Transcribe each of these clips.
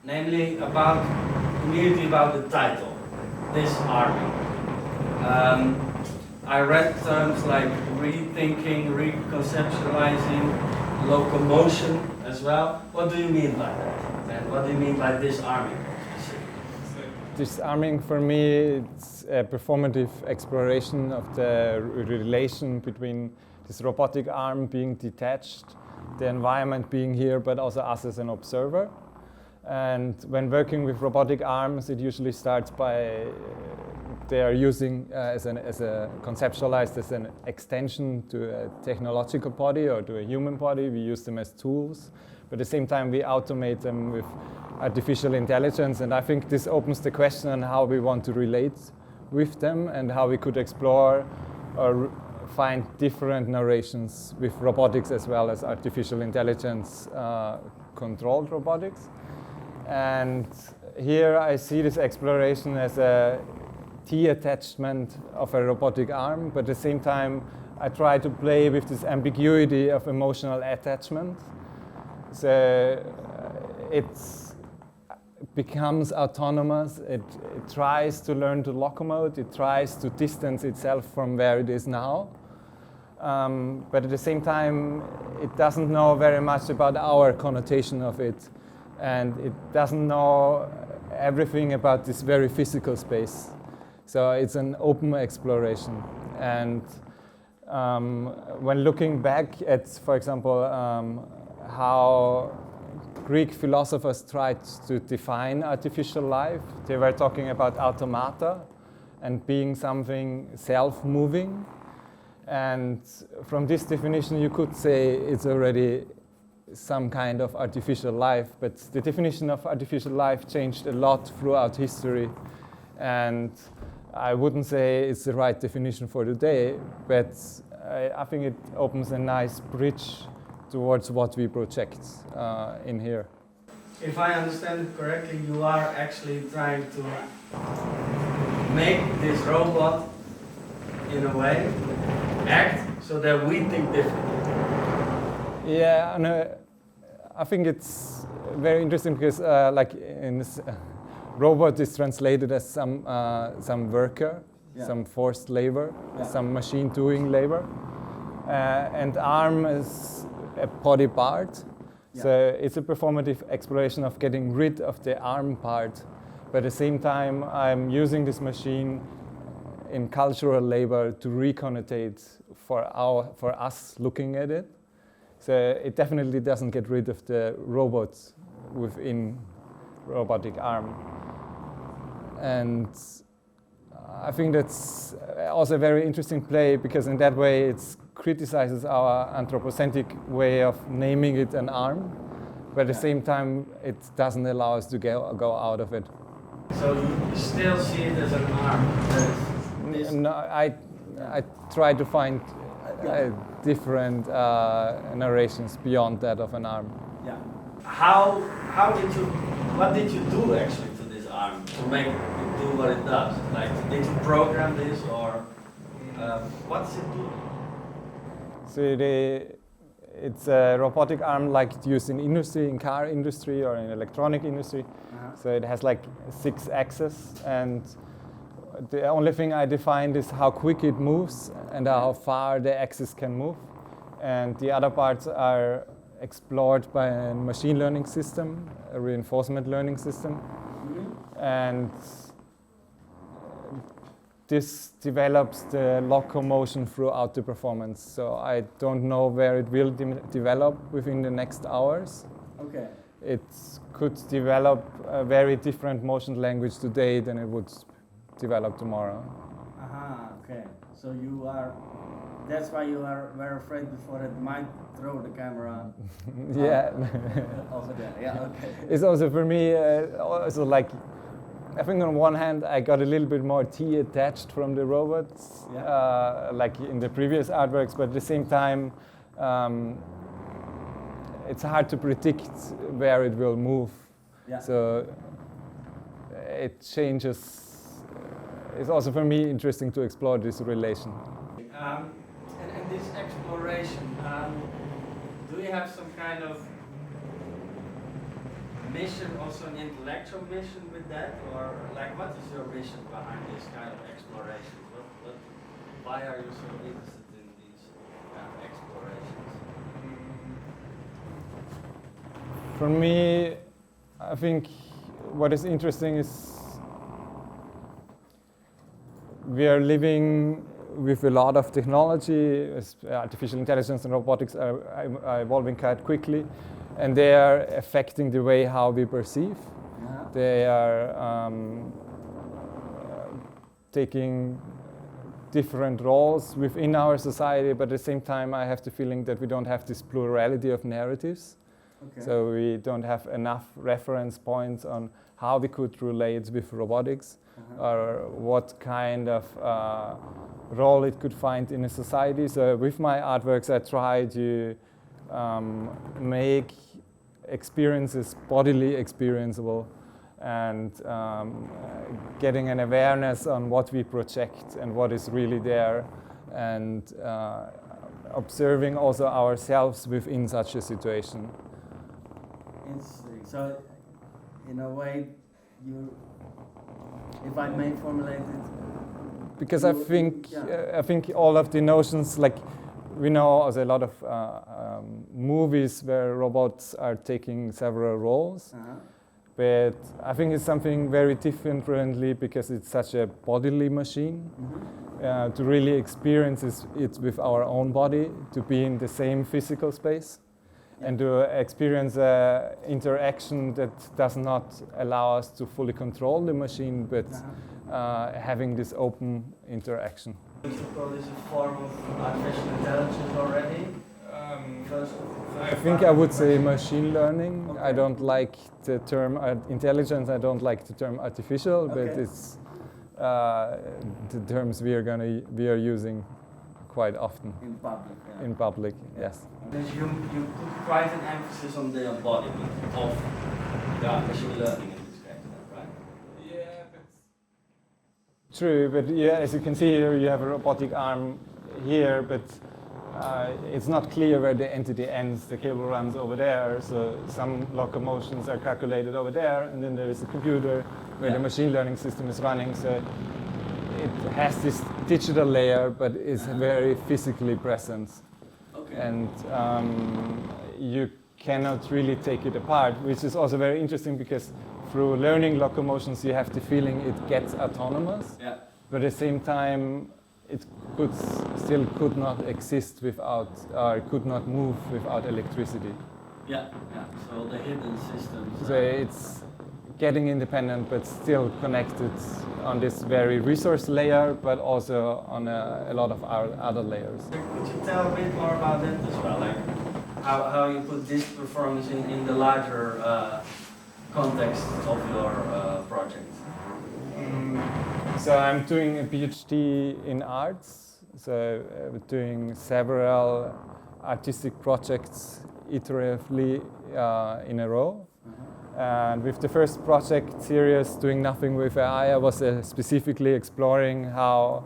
namely immediately about the title, disarming. I read terms like rethinking, reconceptualizing, locomotion as well. What do you mean by that? And what do you mean by disarming? Disarming for me, it's a performative exploration of the relation between this robotic arm being detached, the environment being here, but also us as an observer. And when working with robotic arms, it usually starts by they are using conceptualized as an extension to a technological body or to a human body. We use them as tools, but at the same time we automate them with artificial intelligence, and I think this opens the question on how we want to relate with them and how we could explore or find different narrations with robotics as well as artificial intelligence controlled robotics. And here I see this exploration as a detachment of a robotic arm, but at the same time I try to play with this ambiguity of emotional attachment. So it becomes autonomous, it tries to learn to locomote, it tries to distance itself from where it is now. But at the same time, it doesn't know very much about our connotation of it, and it doesn't know everything about this very physical space. So it's an open exploration. And when looking back at, for example, how Greek philosophers tried to define artificial life, they were talking about automata and being something self-moving. And from this definition, you could say it's already some kind of artificial life, but the definition of artificial life changed a lot throughout history. And I wouldn't say it's the right definition for today, but I think it opens a nice bridge towards what we project in here. If I understand it correctly, you are actually trying to make this robot, in a way, act so that we think differently. Yeah, and I think it's very interesting because, like in this, robot is translated as some worker, some forced labor, some machine doing labor, and arm is a body part. So it's a performative exploration of getting rid of the arm part, but at the same time I'm using this machine in cultural labor to reconnotate for us looking at it. So it definitely doesn't get rid of the robots within robotic arm. And I think that's also a very interesting play, because in that way it criticizes our anthropocentric way of naming it an arm, but at the same time it doesn't allow us to go out of it. So you still see it as an arm? No, I try to find different narrations beyond that of an arm. Yeah. What did you do actually to this arm to make it do what it does? Like, did you program this, or what does it do? So it's a robotic arm like used in industry, in car industry or in electronic industry. So it has like 6 axes, and the only thing I defined is how quick it moves and how far the axis can move. And the other parts are explored by a machine learning system, a reinforcement learning system. And this develops the locomotion throughout the performance. So I don't know where it will develop within the next hours. Okay. It could develop a very different motion language today than it would develop tomorrow. Okay. So that's why you are very afraid before it might throw the camera. Yeah. Over there. Yeah, okay. It's also for me, also like, I think on one hand I got a little bit more detached from the robots, like in the previous artworks, but at the same time it's hard to predict where it will move. Yeah. So it changes. It's also for me interesting to explore this relation. And this exploration, do you have some kind of mission also an intellectual mission with that, or like what is your mission behind this kind of explorations? Why are you so interested in these kind of explorations? For me, I think what is interesting is we are living with a lot of technology. Artificial intelligence and robotics are evolving quite quickly, and they are affecting the way how we perceive. Yeah. They are taking different roles within our society, but at the same time I have the feeling that we don't have this plurality of narratives. Okay. So we don't have enough reference points on how we could relate with robotics, or what kind of role it could find in a society. So with my artworks I try to make experiences bodily experienceable, and getting an awareness on what we project and what is really there, and observing also ourselves within such a situation. Interesting. So, in a way, if I may formulate it, because I think all of the notions, like we know there's a lot of movies where robots are taking several roles. But I think it's something very differently because it's such a bodily machine. To really experience it with our own body, to be in the same physical space, and to experience an interaction that does not allow us to fully control the machine, but having this open interaction. Would you call this a form of artificial intelligence already? I think I would say machine learning. Okay. I don't like the term intelligence. I don't like the term artificial, but it's the terms we are using quite often in public. Yeah. In public, yes. Because you put quite an emphasis on the embodiment of machine learning in this case, right? Yeah, but true. But yeah, as you can see here, you have a robotic arm here, but it's not clear where the entity ends. The cable runs over there, so some locomotions are calculated over there, and then there is a computer where the machine learning system is running. So it has this digital layer, but is very physically present. Okay. And you cannot really take it apart, which is also very interesting because through learning locomotions, you have the feeling it gets autonomous, but at the same time, it could not exist without, or could not move without electricity. Yeah. So the hidden systems. So it's getting independent, but still connected on this very resource layer, but also on a lot of our other layers. Could you tell a bit more about that as well, like how you put this performance in the larger context of your project? So I'm doing a PhD in arts, so I'm doing several artistic projects iteratively in a row. And with the first project series, Doing Nothing with AI, I was specifically exploring how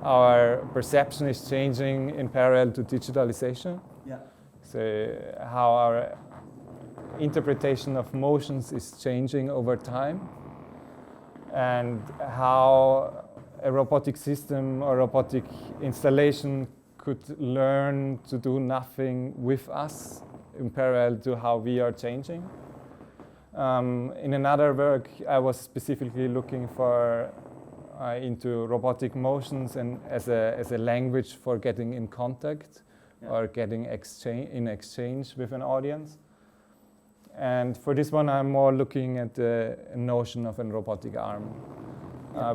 our perception is changing in parallel to digitalization. Yeah. So how our interpretation of motions is changing over time, and how a robotic system or robotic installation could learn to do nothing with us in parallel to how we are changing. In another work, I was specifically looking for into robotic motions and as a language for getting in contact or getting in exchange with an audience. And for this one, I'm more looking at the notion of a robotic arm.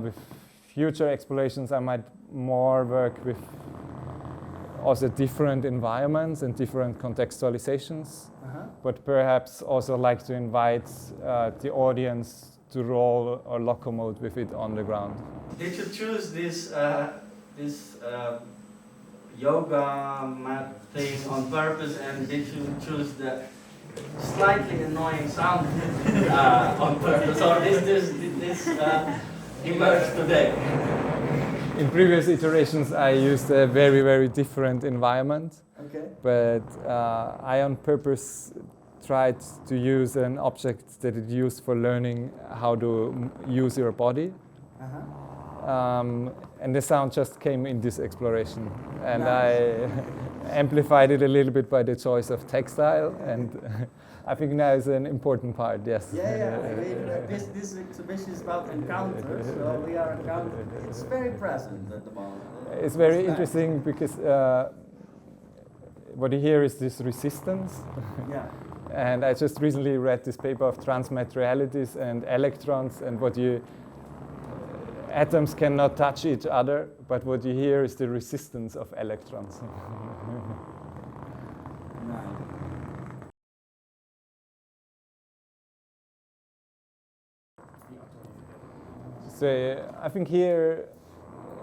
With future explorations, I might more work with also different environments and different contextualizations, but perhaps also like to invite the audience to roll or locomote with it on the ground. Did you choose this yoga mat thing on purpose, and did you choose the slightly annoying sound on purpose, or did this emerge today? In previous iterations, I used a very, very different environment. Okay. But I on purpose tried to use an object that it used for learning how to use your body. And the sound just came in this exploration. And I amplified it a little bit by the choice of textile. And I think that is an important part, yes. Yeah. I mean, this exhibition is about encounters, so we are encountering. It's very present at the moment. It's very interesting because what you hear is this resistance. Yeah. And I just recently read this paper of transmaterialities and electrons, and atoms cannot touch each other, but what you hear is the resistance of electrons. So I think here,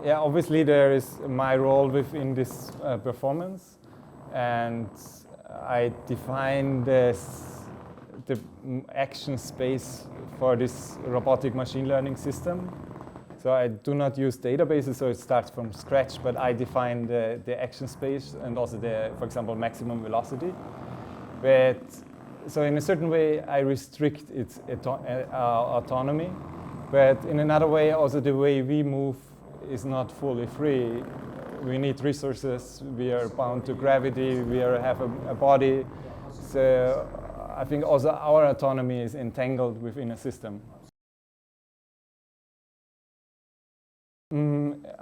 obviously there is my role within this performance, and I define the action space for this robotic machine learning system. So I do not use databases, so it starts from scratch, but I define the action space and also for example, maximum velocity. But so in a certain way, I restrict its autonomy, but in another way, also the way we move is not fully free. We need resources, we are bound to gravity, we have a body. So I think also our autonomy is entangled within a system.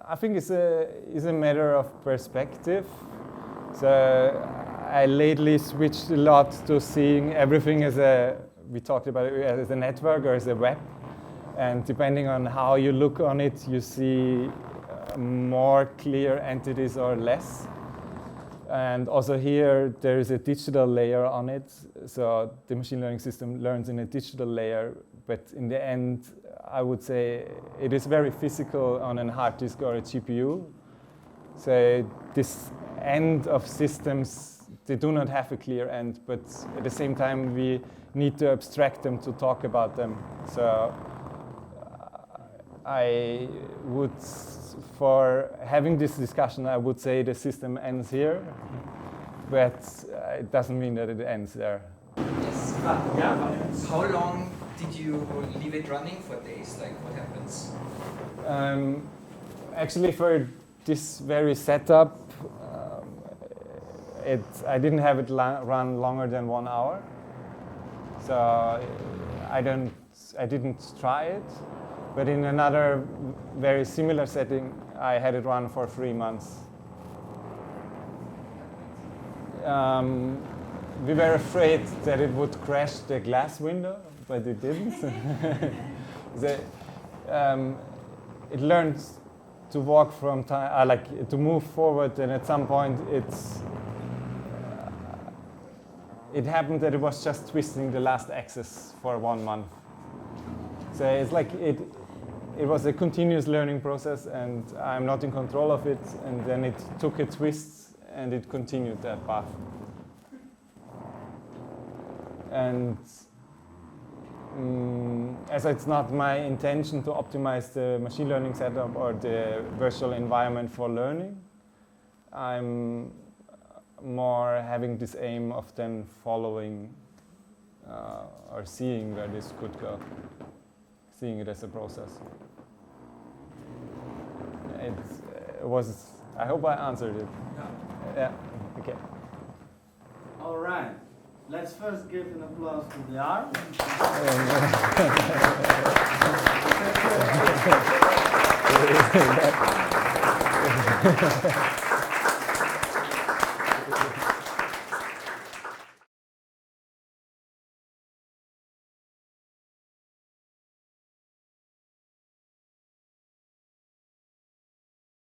I think it's a matter of perspective. So I lately switched a lot to seeing everything we talked about it as a network or as a web. And depending on how you look on it, you see more clear entities or less. And also here, there is a digital layer on it. So the machine learning system learns in a digital layer, but in the end, I would say it is very physical on a hard disk or a GPU. So this end of systems, they do not have a clear end, but at the same time, we need to abstract them to talk about them. So I would, for having this discussion, I would say the system ends here, but it doesn't mean that it ends there. Yes. How long did you leave it running for days? Like, what happens? Actually, for this very setup, I didn't have it run longer than 1 hour. So I didn't try it. But in another very similar setting, I had it run for 3 months. We were afraid that it would crash the glass window, but it didn't. It learned to walk from time, to move forward, and at some point it happened that it was just twisting the last axis for 1 month. So it's like it was a continuous learning process, and I'm not in control of it, and then it took a twist and it continued that path. And as it's not my intention to optimize the machine learning setup or the virtual environment for learning, I'm more having this aim of then following or seeing where this could go, seeing it as a process. I hope I answered it. Yeah, okay. All right. Let's first give an applause to the arm.